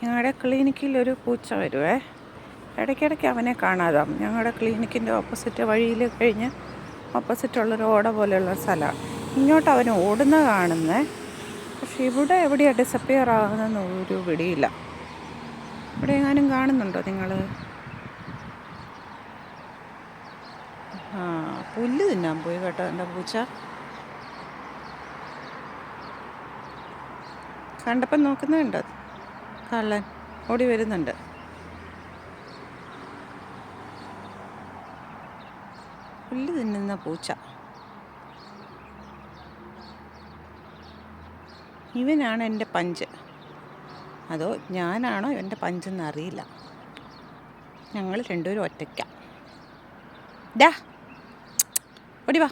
ഞങ്ങളുടെ ക്ലിനിക്കിൽ ഒരു പൂച്ച വരുവേ. ഇടയ്ക്കിടയ്ക്ക് അവനെ കാണാതാവും. ഞങ്ങളുടെ ക്ലിനിക്കിൻ്റെ ഓപ്പോസിറ്റ് വഴിയിൽ കഴിഞ്ഞ് ഓപ്പോസിറ്റുള്ളൊരു ഓട പോലെയുള്ള സ്ഥലമാണ്. ഇങ്ങോട്ട് അവൻ ഓടുന്ന കാണുന്നത്. പക്ഷെ ഇവിടെ എവിടെയാണ് ഡിസപ്പിയർ ആകുന്നതെന്ന് ഒരു പിടിയില്ല. ഇവിടെ എങ്ങാനും കാണുന്നുണ്ടോ നിങ്ങൾ? പുല്ല് തിന്നാൻ പോയി കേട്ടോ എൻ്റെ പൂച്ച. കണ്ടപ്പം നോക്കുന്നുണ്ടോ? കള്ളൻ ഓടി വരുന്നുണ്ട്. പുല്ല് തിന്നുന്ന പൂച്ച. ഇവനാണ് എൻ്റെ പഞ്ച്. അതോ ഞാനാണോ എൻ്റെ പഞ്ചെന്ന് അറിയില്ല. ഞങ്ങൾ രണ്ടുപേരും ഒറ്റയ്ക്ക. ഡാ ഓടി വാ.